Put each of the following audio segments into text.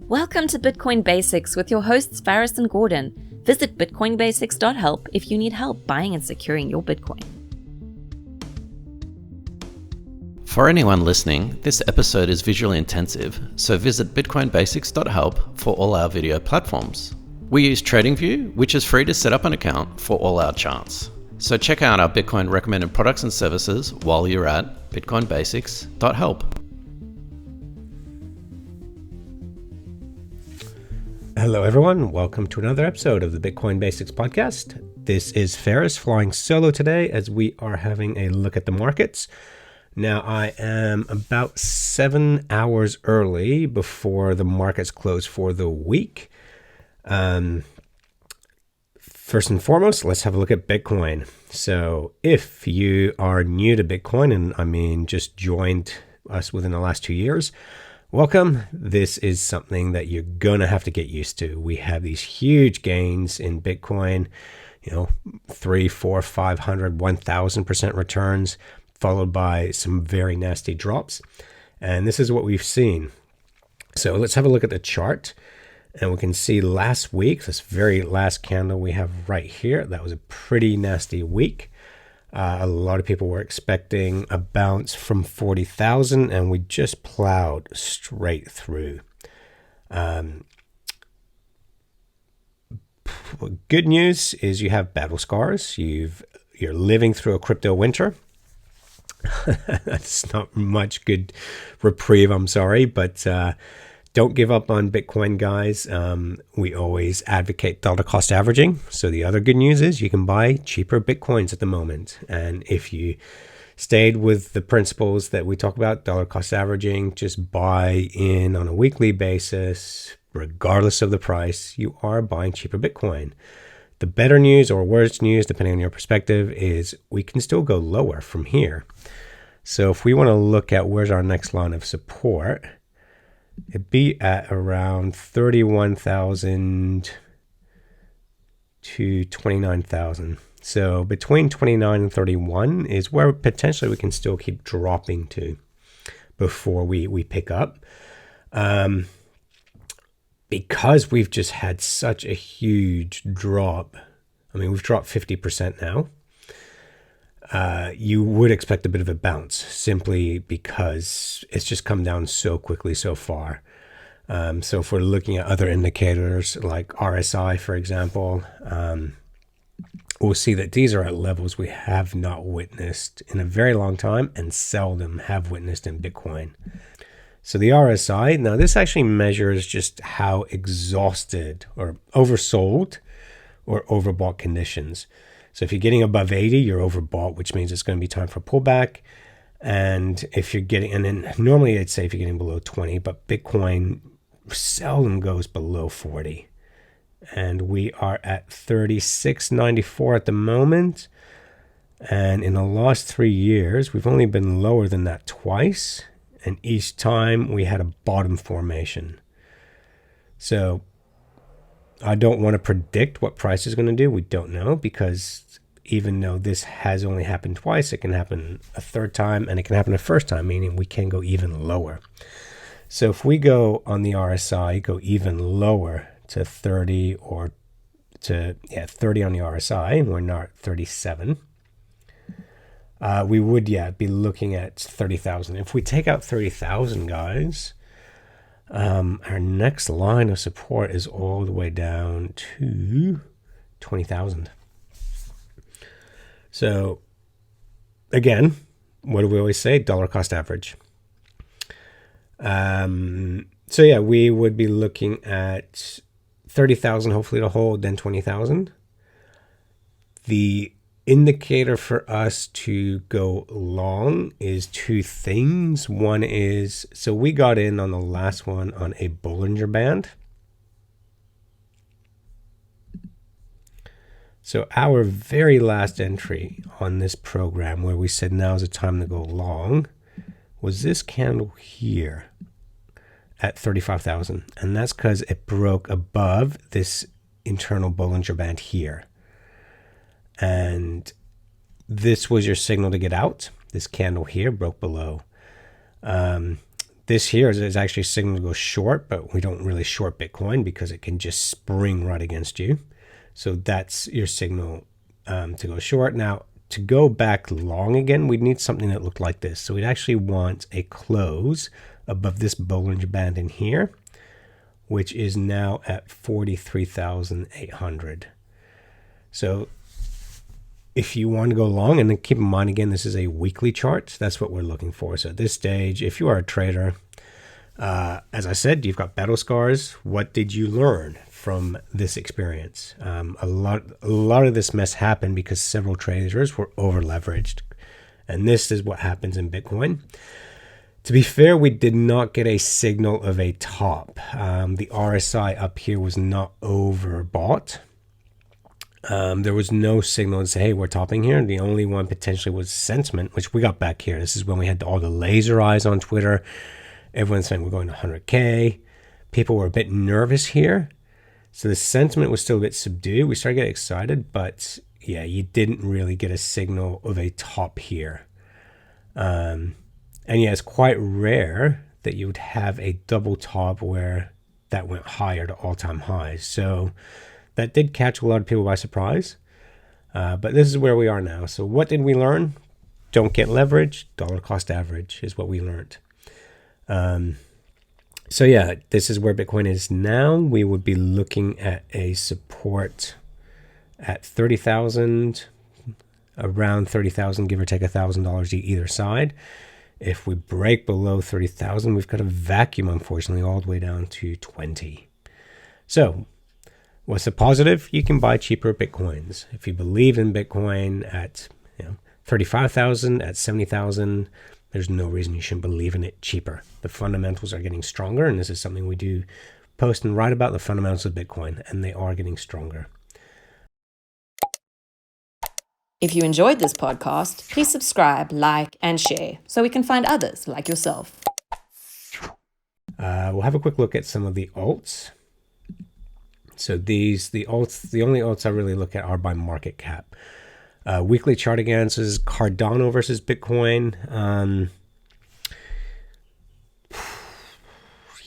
Welcome to Bitcoin Basics with your hosts Faris and Gordon. Visit bitcoinbasics.help if you need help buying and securing your Bitcoin. For anyone listening, this episode is visually intensive, so visit bitcoinbasics.help for all our video platforms. We use TradingView, which is free to set up an account for all our charts. So check out our Bitcoin recommended products and services while you're at bitcoinbasics.help. Hello everyone, welcome to another episode of the Bitcoin Basics podcast. This is Faris flying solo today as we are having a look at the markets. Now I am about 7 hours early before the markets close for the week. First and foremost, let's have a look at Bitcoin. So if you are new to Bitcoin, and I mean just joined us within the last 2 years, welcome. This is something that you're going to have to get used to. We have these huge gains in Bitcoin, 300, 400, 500, 1000% returns, followed by some very nasty drops. And this is what we've seen. So let's have a look at the chart. And we can see last week, this very last candle we have right here, that was a pretty nasty week. A lot of people were expecting a bounce from 40,000 and we just plowed straight through. Good news is you have battle scars. You're living through a crypto winter. That's not much good reprieve, I'm sorry, but don't give up on Bitcoin, guys. We always advocate dollar cost averaging. So the other good news is you can buy cheaper Bitcoins at the moment. And if you stayed with the principles that we talk about, dollar cost averaging, just buy in on a weekly basis, regardless of the price, you are buying cheaper Bitcoin. The better news or worse news, depending on your perspective, is we can still go lower from here. So if we want to look at where's our next line of support, it'd be at around 31,000 to 29,000. So between 29 and 31 is where potentially we can still keep dropping to before we pick up. Because we've just had such a huge drop. I mean, we've dropped 50% now. You would expect a bit of a bounce simply because it's just come down so quickly so far. So if we're looking at other indicators like RSI, for example, we'll see that these are at levels we have not witnessed in a very long time and seldom have witnessed in Bitcoin. So the RSI, now this actually measures just how exhausted or oversold or overbought conditions. So if you're getting above 80, you're overbought, which means it's going to be time for pullback. And if you're getting, and then normally I'd say if you're getting below 20, but Bitcoin seldom goes below 40. And we are at 36.94 at the moment. And in the last 3 years, we've only been lower than that twice. And each time we had a bottom formation. So I don't want to predict what price is going to do. We don't know, because even though this has only happened twice, it can happen a third time and it can happen a first time, meaning we can go even lower. So if we go on the RSI, go even lower to 30 or to 30 on the RSI, and we're not 37, we would be looking at 30,000. If we take out 30,000, guys, our next line of support is all the way down to 20,000. So again, what do we always say? Dollar cost average. We would be looking at 30,000 hopefully to hold, then 20,000. The indicator for us to go long is two things. One is, so we got in on the last one on a Bollinger Band. So our very last entry on this program where we said now is the time to go long was this candle here at 35,000. And that's because it broke above this internal Bollinger Band here. And this was your signal to get out. This candle here broke below. this here is actually a signal to go short, but we don't really short Bitcoin because it can just spring right against you. So that's your signal to go short. Now, to go back long again, we'd need something that looked like this. So we'd actually want a close above this Bollinger Band in here, which is now at 43,800. So if you want to go long, and then keep in mind, again, this is a weekly chart. That's what we're looking for. So at this stage, if you are a trader, as I said, you've got battle scars. What did you learn from this experience? A lot of this mess happened because several traders were over leveraged. And this is what happens in Bitcoin. To be fair, we did not get a signal of a top. The RSI up here was not overbought. There was no signal to say, hey, we're topping here. The only one potentially was sentiment, which we got back here. This is when we had all the laser eyes on Twitter. Everyone's saying we're going to 100K. People were a bit nervous here. So the sentiment was still a bit subdued. We started getting excited, but yeah, you didn't really get a signal of a top here. And yeah, it's quite rare that you would have a double top where that went higher to all-time highs. So that did catch a lot of people by surprise. But this is where we are now. So what did we learn? Don't get leverage. Dollar cost average is what we learned. So yeah, this is where Bitcoin is now. We would be looking at a support at 30,000, around 30,000, give or take $1,000 either side. If we break below 30,000, we've got a vacuum, unfortunately, all the way down to 20. So what's the positive? You can buy cheaper Bitcoins. If you believe in Bitcoin at 35,000, at 70,000, there's no reason you shouldn't believe in it cheaper. The fundamentals are getting stronger, and this is something we do post and write about, the fundamentals of Bitcoin, and they are getting stronger. If you enjoyed this podcast, please subscribe, like, and share so we can find others like yourself. We'll have a quick look at some of the alts. So the only alts I really look at are by market cap. Weekly chart again, so this is Cardano versus Bitcoin.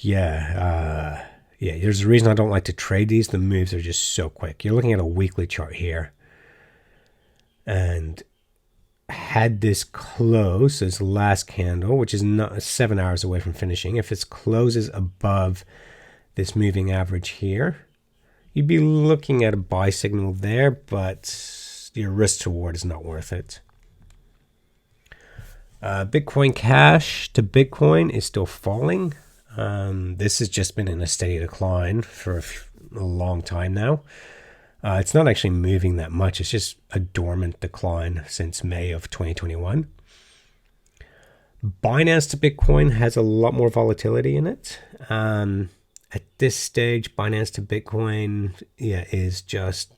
There's a reason I don't like to trade these. The moves are just so quick. You're looking at a weekly chart here. And had this close, this last candle, which is not 7 hours away from finishing, if it closes above this moving average here, you'd be looking at a buy signal there, but your risk to reward is not worth it. Bitcoin Cash to Bitcoin is still falling. This has just been in a steady decline for a long time now. It's not actually moving that much. It's just a dormant decline since May of 2021. Binance to Bitcoin has a lot more volatility in it. At this stage, Binance to Bitcoin is just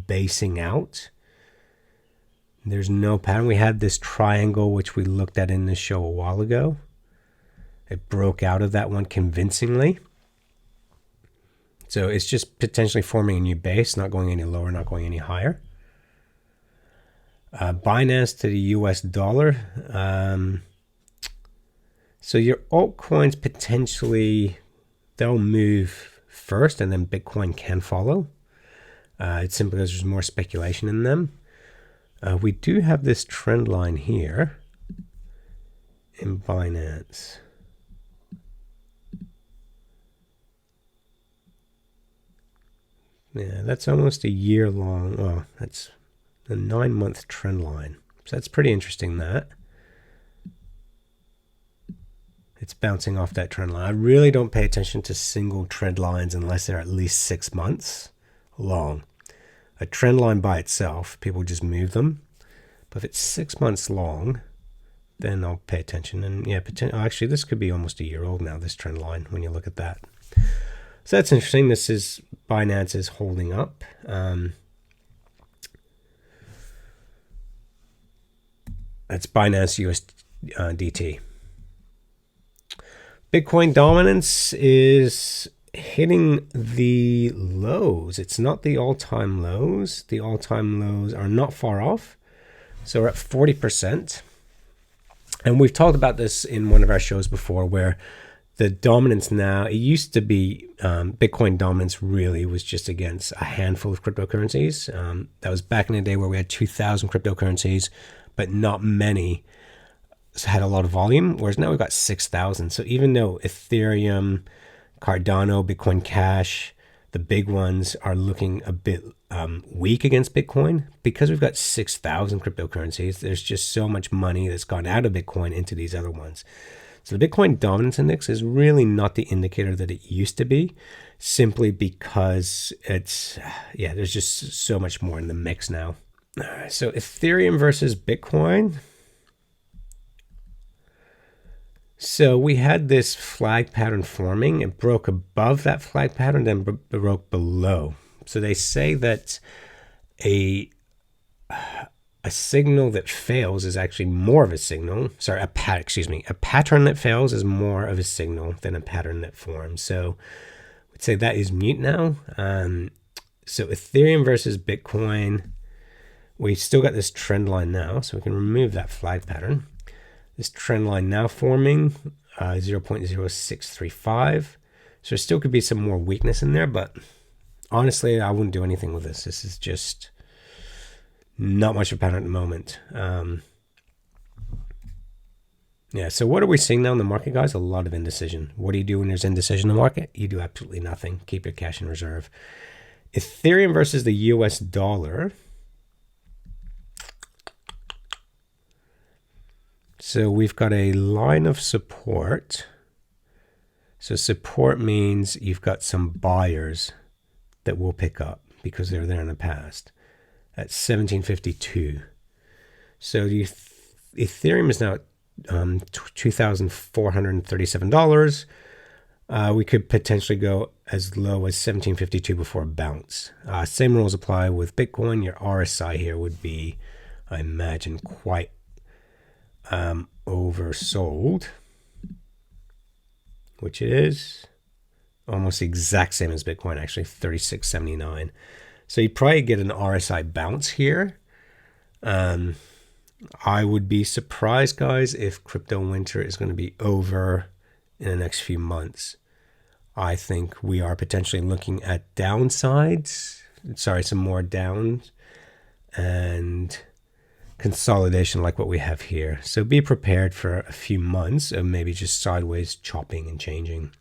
basing out. There's no pattern. We had this triangle, which we looked at in this show a while ago. It broke out of that one convincingly. So it's just potentially forming a new base, not going any lower, not going any higher. Binance to the US dollar. So your altcoins potentially, they'll move first and then Bitcoin can follow. It's simply because there's more speculation in them. We do have this trend line here in Binance. Yeah, that's almost a year long. Oh, that's a 9-month trend line. So that's pretty interesting, that. It's bouncing off that trend line. I really don't pay attention to single trend lines unless they're at least 6 months long. A trend line by itself, people just move them. But if it's 6 months long, then I'll pay attention. And yeah, actually, this could be almost a year old now, this trend line, when you look at that. So that's interesting. This is Binance is holding up. That's Binance USDT. Bitcoin dominance is hitting the lows. It's not the all-time lows. The all-time lows are not far off. So we're at 40%. And we've talked about this in one of our shows before, where the dominance now, it used to be Bitcoin dominance really was just against a handful of cryptocurrencies. That was back in the day where we had 2,000 cryptocurrencies, but not many had a lot of volume, whereas now we've got 6,000. So even though Ethereum, Cardano, Bitcoin Cash, the big ones are looking a bit weak against Bitcoin, because we've got 6,000 cryptocurrencies, there's just so much money that's gone out of Bitcoin into these other ones. So the Bitcoin Dominance Index is really not the indicator that it used to be, simply because there's just so much more in the mix now. All right, so Ethereum versus Bitcoin. So we had this flag pattern forming. It broke above that flag pattern, then broke below. So they say that a signal that fails is actually more of a signal. A pattern that fails is more of a signal than a pattern that forms. So we'd say that is mute now. So Ethereum versus Bitcoin, we still got this trend line now, so we can remove that flag pattern. This trend line now forming 0.0635. So there still could be some more weakness in there, but honestly, I wouldn't do anything with this. This is just not much of a pattern at the moment. So what are we seeing now in the market, guys? A lot of indecision. What do you do when there's indecision in the market? You do absolutely nothing. Keep your cash in reserve. Ethereum versus the US dollar. So we've got a line of support. So support means you've got some buyers that will pick up because they're there in the past at 1752. So the Ethereum is now at $2,437. We could potentially go as low as 1752 before a bounce. Same rules apply with Bitcoin. Your RSI here would be, I imagine, quite oversold, which it is almost the exact same as Bitcoin, actually 3679. So you probably get an RSI bounce here. I would be surprised, guys, if crypto winter is going to be over in the next few months. I think we are potentially looking at downsides, some more downs, and consolidation like what we have here. So be prepared for a few months of maybe just sideways chopping and changing.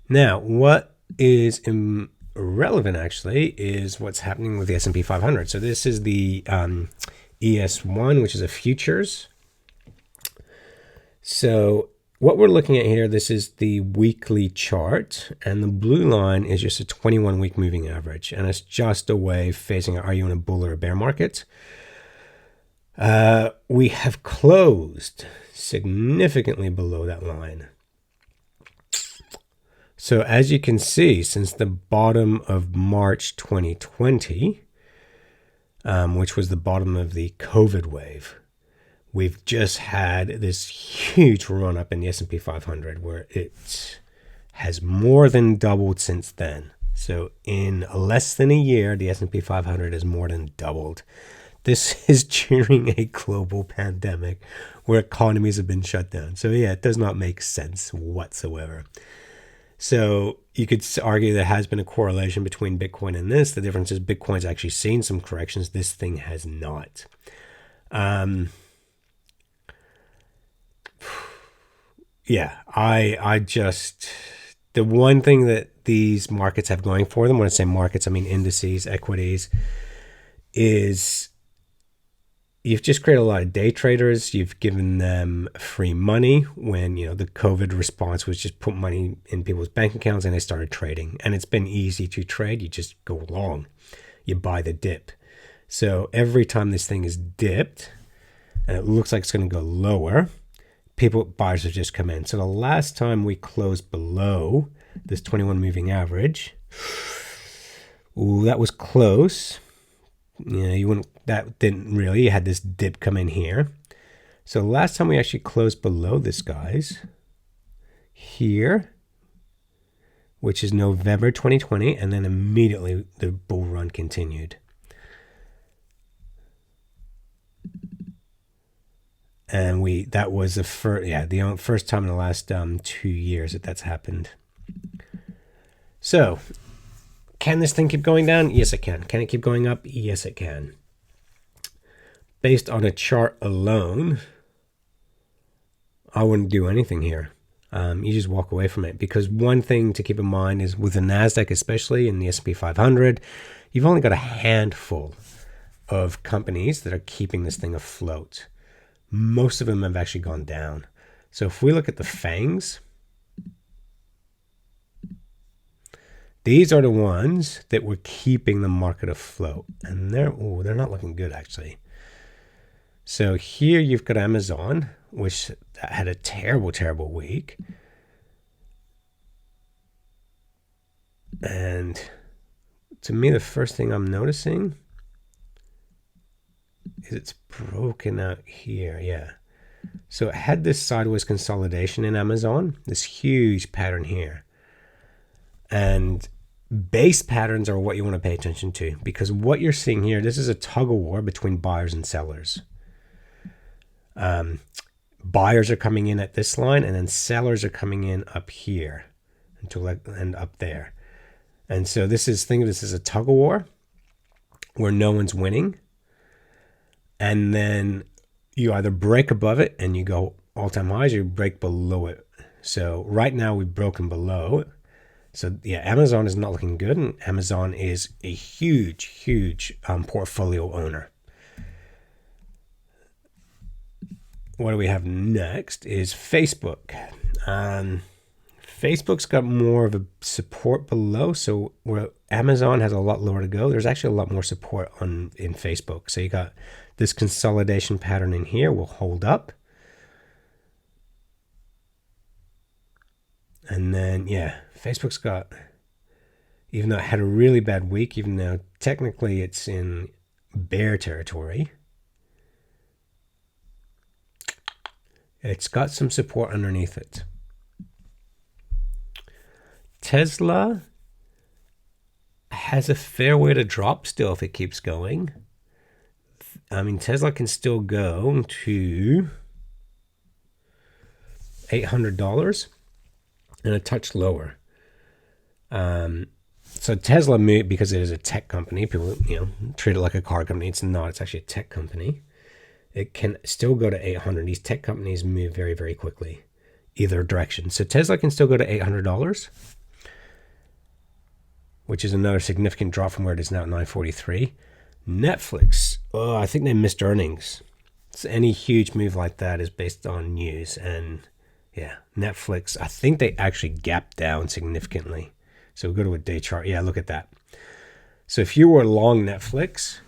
Now, what is irrelevant actually is what's happening with the S&P 500. So this is the ES1, which is a futures. So what we're looking at here, this is the weekly chart, and the blue line is just a 21-week moving average, and it's just a way of phasing out, are you in a bull or a bear market? We have closed significantly below that line. So as you can see, since the bottom of March 2020, which was the bottom of the COVID wave, we've just had this huge run up in the S&P 500 where it has more than doubled since then. So in less than a year, the S&P 500 has more than doubled. This is during a global pandemic where economies have been shut down. So yeah, it does not make sense whatsoever. So you could argue there has been a correlation between Bitcoin and this. The difference is Bitcoin's actually seen some corrections. This thing has not. I just, the one thing that these markets have going for them, when I say markets, I mean indices, equities, is you've just created a lot of day traders. You've given them free money when, the COVID response was just put money in people's bank accounts and they started trading. And it's been easy to trade. You just go long. You buy the dip. So every time this thing is dipped and it looks like it's going to go lower, buyers have just come in. So the last time we closed below this 21 moving average, that was close. That didn't really, you had this dip come in here. So last time we actually closed below this, guys, here, which is November 2020, and then immediately the bull run continued. And that was the first time in the last 2 years that's happened. So, can this thing keep going down? Yes, it can. Can it keep going up? Yes, it can. Based on a chart alone, I wouldn't do anything here. You just walk away from it, because one thing to keep in mind is with the NASDAQ, especially in the S&P 500, you've only got a handful of companies that are keeping this thing afloat. Most of them have actually gone down. So if we look at the FANGs, these are the ones that were keeping the market afloat. And they're not looking good, actually. So here you've got Amazon, which had a terrible, terrible week. And to me, the first thing I'm noticing is it's broken out here. Yeah. So it had this sideways consolidation in Amazon, this huge pattern here. And base patterns are what you want to pay attention to, because what you're seeing here, this is a tug of war between buyers and sellers. Buyers are coming in at this line, and then sellers are coming in up here and up there. And so this is a tug of war where no one's winning. And then you either break above it and you go all-time highs, or you break below it. So right now we've broken below it. So yeah, Amazon is not looking good, and Amazon is a huge, huge portfolio owner. What do we have next is Facebook. Facebook's got more of a support below, so where Amazon has a lot lower to go, there's actually a lot more support in Facebook. So you got this consolidation pattern in here will hold up. And then, yeah, Facebook's got, even though it had a really bad week, even though technically it's in bear territory, it's got some support underneath it. Tesla has a fair way to drop still if it keeps going. I mean, Tesla can still go to $800 and a touch lower. So Tesla, because it is a tech company, people treat it like a car company. It's not. It's actually a tech company. It can still go to 800. These tech companies move very, very quickly, either direction. So Tesla can still go to $800, which is another significant drop from where it is now at 943. Netflix, I think they missed earnings. So any huge move like that is based on news. And yeah, Netflix, I think they actually gapped down significantly. So we'll go to a day chart. Yeah, look at that. So if you were long Netflix,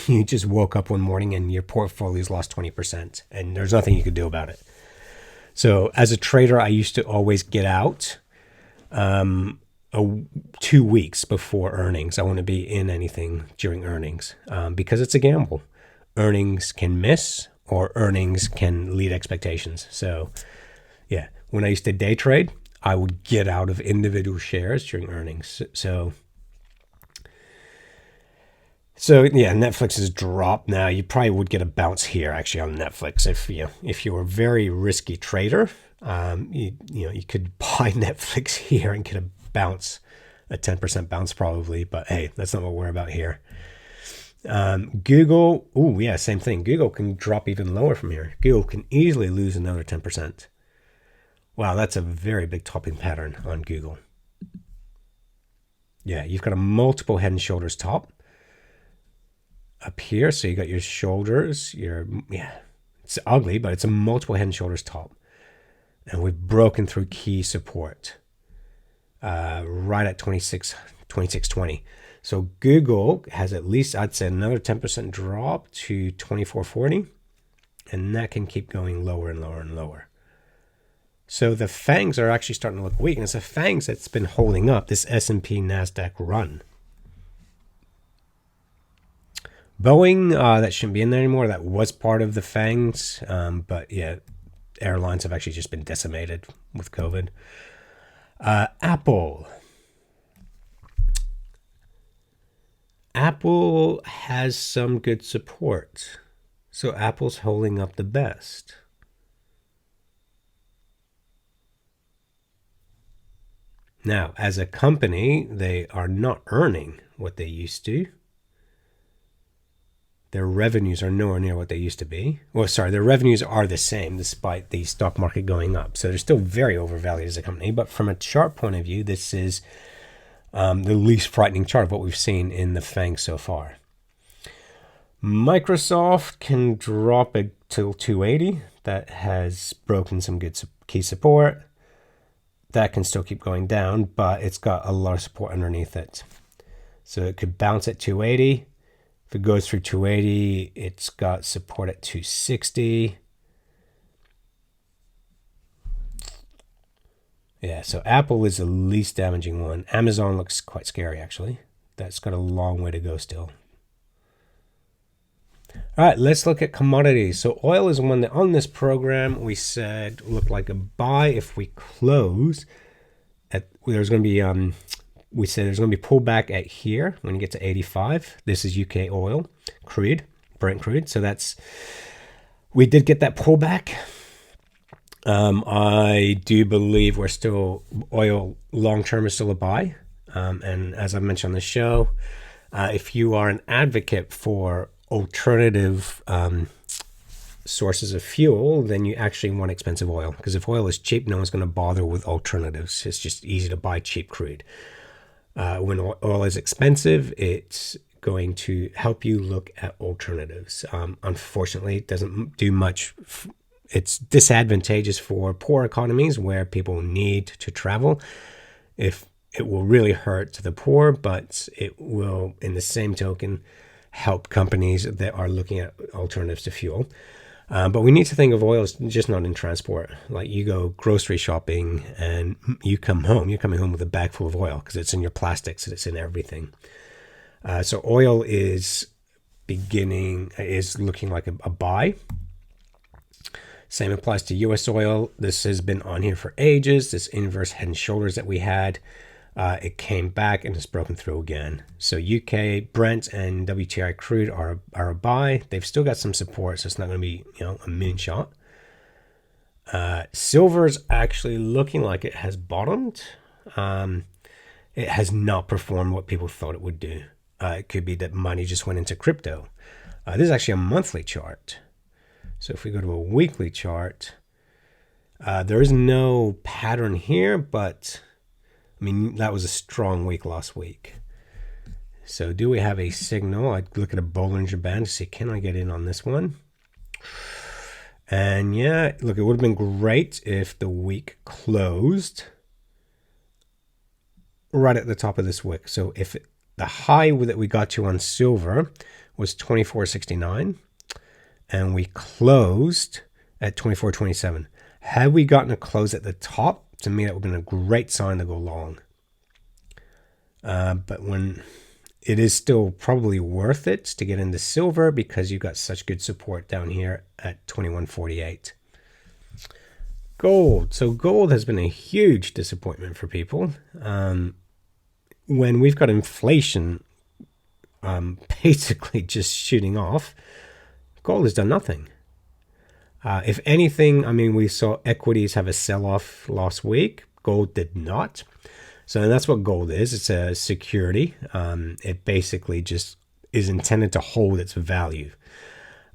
you just woke up one morning and your portfolio's lost 20%, and there's nothing you could do about it. So as a trader, I used to always get out 2 weeks before earnings. I want to be in anything during earnings because it's a gamble. Earnings can miss, or earnings can lead expectations. So yeah, when I used to day trade, I would get out of individual shares during earnings. So yeah, Netflix has dropped now. You probably would get a bounce here actually on Netflix if you were a very risky trader. You could buy Netflix here and get a bounce, a 10% bounce probably. But hey, that's not what we're about here. Google, same thing. Google can drop even lower from here. Google can easily lose another 10%. Wow, that's a very big topping pattern on Google. Yeah, you've got a multiple head and shoulders top up here. So you got your shoulders, it's ugly, but it's a multiple head and shoulders top. And we've broken through key support right at 26.20. So Google has at least, I'd say, another 10% drop to 24.40, and that can keep going lower and lower and lower. So the FANGs are actually starting to look weak, and it's the FANGs that's been holding up this S&P NASDAQ run. Boeing, that shouldn't be in there anymore. That was part of the FANGs, but yeah, airlines have actually just been decimated with COVID. Apple has some good support. So Apple's holding up the best. Now, as a company, they are not earning what they used to. Their revenues are nowhere near what they used to be. Well, sorry, their revenues are the same despite the stock market going up. So they're still very overvalued as a company. But from a chart point of view, this is the least frightening chart of what we've seen in the FANG so far. Microsoft can drop it till 280. That has broken some good key support. That can still keep going down, but it's got a lot of support underneath it. So it could bounce at 280. If it goes through 280, it's got support at 260. Yeah, so Apple is the least damaging one. Amazon looks quite scary, actually. That's got a long way to go still. All right, let's look at commodities. So oil is one that on this program we said looked like a buy if we close at, there's going to be we said there's going to be pullback at here when you get to 85. This is UK oil, crude, Brent crude. So that's, we did get that pullback. I do believe we're still, oil long-term is still a buy. And as I mentioned on the show, if you are an advocate for alternative sources of fuel, then you actually want expensive oil. Because if oil is cheap, no one's going to bother with alternatives. It's just easy to buy cheap crude. When oil is expensive, it's going to help you look at alternatives. Unfortunately, it doesn't do much. It's disadvantageous for poor economies where people need to travel. If it will really hurt the poor, but it will, in the same token, help companies that are looking at alternatives to fuel. But we need to think of oil as just not in transport. Like you go grocery shopping and you come home, you're coming home with a bag full of oil because it's in your plastics and it's in everything. So oil is looking like a buy. Same applies to US oil. This has been on here for ages. This inverse head and shoulders that we had. It came back and it's broken through again. So UK Brent and WTI crude are a buy. They've still got some support, so it's not going to be a moonshot. Silver's actually looking like it has bottomed. It has not performed what people thought it would do. It could be that money just went into crypto. This is actually a monthly chart. So if we go to a weekly chart, there is no pattern here, but I mean, that was a strong week last week. So do we have a signal? I'd look at a Bollinger Band to see, can I get in on this one? And yeah, look, it would have been great if the week closed right at the top of this wick. So if the high that we got to on silver was 24.69 and we closed at 24.27. Had we gotten a close at the top, to me, that would have been a great sign to go long. But when it is still probably worth it to get into silver because you've got such good support down here at 21.48. Gold. So gold has been a huge disappointment for people. When we've got inflation basically just shooting off, gold has done nothing. If anything, I mean, we saw equities have a sell-off last week. Gold did not. So that's what gold is. It's a security. It basically just is intended to hold its value.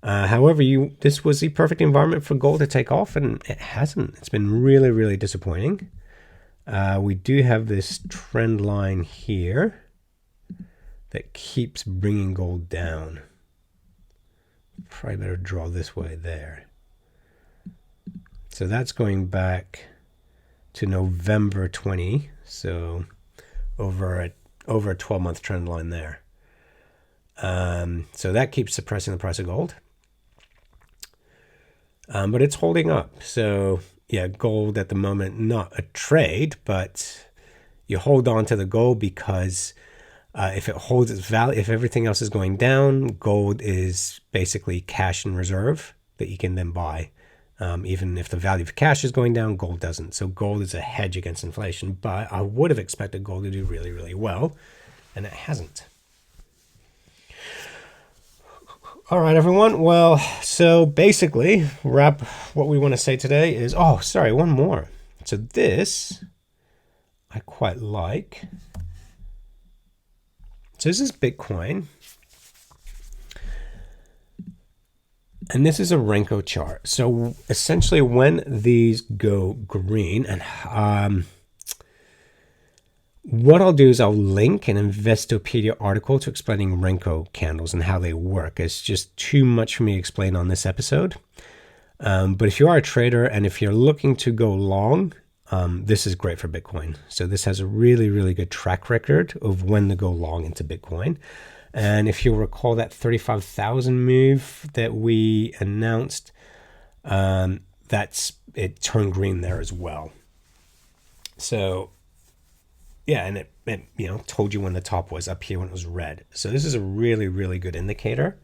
However, this was the perfect environment for gold to take off, and it hasn't. It's been really, really disappointing. We do have this trend line here that keeps bringing gold down. Probably better draw this way there. So that's going back to November 20. So over a 12-month trend line there. So that keeps suppressing the price of gold. But it's holding up. So yeah, gold at the moment, not a trade, but you hold on to the gold because if it holds its value, if everything else is going down, gold is basically cash in reserve that you can then buy. Even if the value of cash is going down, gold doesn't. So gold is a hedge against inflation, but I would have expected gold to do really, really well, and it hasn't. All right, everyone. Well, so basically, wrap what we want to say today is, one more. So this, I quite like. So this is Bitcoin. And this is a Renko chart. So essentially when these go green, and what I'll do is I'll link an Investopedia article to explaining Renko candles and how they work. It's just too much for me to explain on this episode. But if you are a trader and if you're looking to go long, this is great for Bitcoin. So this has a really, really good track record of when to go long into Bitcoin. And if you'll recall that 35,000 move that we announced, it turned green there as well. So yeah, and it told you when the top was up here when it was red. So this is a really, really good indicator.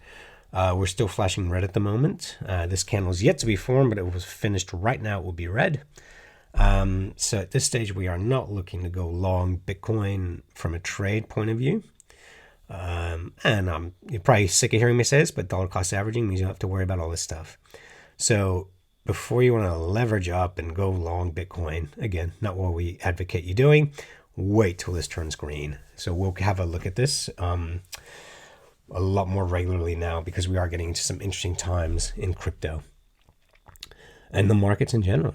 We're still flashing red at the moment. This candle is yet to be formed, but it was finished right now. It will be red. So at this stage, we are not looking to go long Bitcoin from a trade point of view. And you're probably sick of hearing me say this, but dollar cost averaging means you don't have to worry about all this stuff. So before you want to leverage up and go long Bitcoin, again, not what we advocate you doing, wait till this turns green. So we'll have a look at this a lot more regularly now because we are getting into some interesting times in crypto and the markets in general.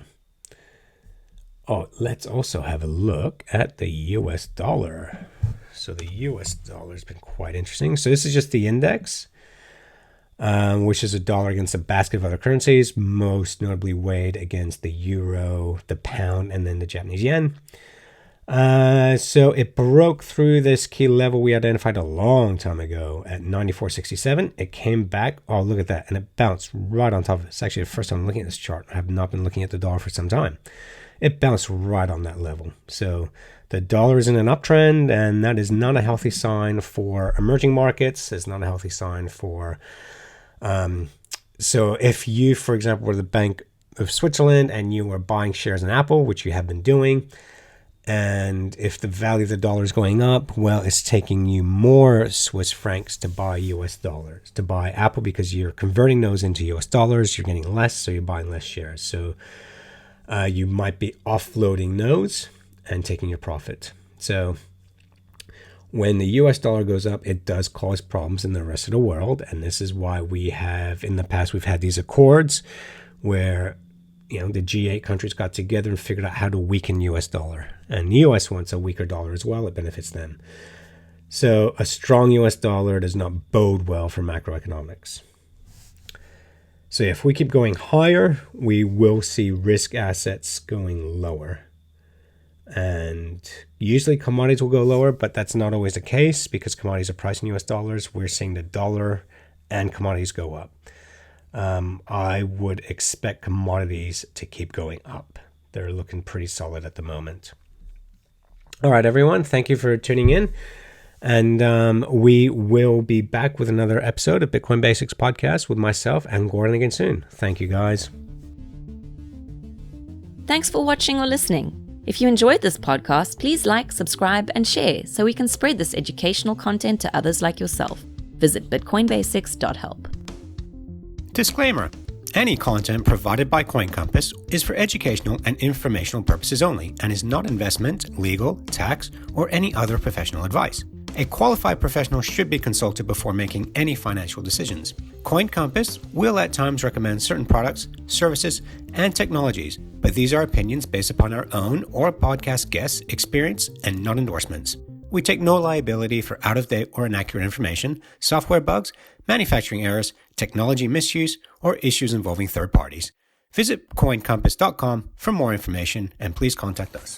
Let's also have a look at the US dollar. So the US dollar has been quite interesting. So this is just the index, which is a dollar against a basket of other currencies, most notably weighed against the euro, the pound, and then the Japanese yen. So it broke through this key level we identified a long time ago at 94.67. It came back. Oh, look at that. And it bounced right on top of it. It's actually the first time I'm looking at this chart. I have not been looking at the dollar for some time. It bounced right on that level. So the dollar is in an uptrend, and that is not a healthy sign for emerging markets. It's not a healthy sign for... So if you, for example, were the Bank of Switzerland and you were buying shares in Apple, which you have been doing, and if the value of the dollar is going up, well, it's taking you more Swiss francs to buy US dollars, to buy Apple, because you're converting those into US dollars. You're getting less, so you're buying less shares. So you might be offloading those and taking your profit. So when the US dollar goes up, it does cause problems in the rest of the world. And this is why we have, in the past, we've had these accords where, the G8 countries got together and figured out how to weaken US dollar. And the US wants a weaker dollar as well. It benefits them. So a strong US dollar does not bode well for macroeconomics. So if we keep going higher, we will see risk assets going lower. And usually commodities will go lower, but that's not always the case because commodities are priced in US dollars. We're seeing the dollar and commodities go up. I would expect commodities to keep going up. They're looking pretty solid at the moment. All right, everyone. Thank you for tuning in. And we will be back with another episode of Bitcoin Basics Podcast with myself and Gordon again soon. Thank you, guys. Thanks for watching or listening. If you enjoyed this podcast, please like, subscribe, and share so we can spread this educational content to others like yourself. Visit bitcoinbasics.help. Disclaimer. Any content provided by CoinCompass is for educational and informational purposes only and is not investment, legal, tax, or any other professional advice. A qualified professional should be consulted before making any financial decisions. CoinCompass will at times recommend certain products, services, and technologies, but these are opinions based upon our own or podcast guests' experience and not endorsements. We take no liability for out-of-date or inaccurate information, software bugs, manufacturing errors, technology misuse, or issues involving third parties. Visit coincompass.com for more information and please contact us.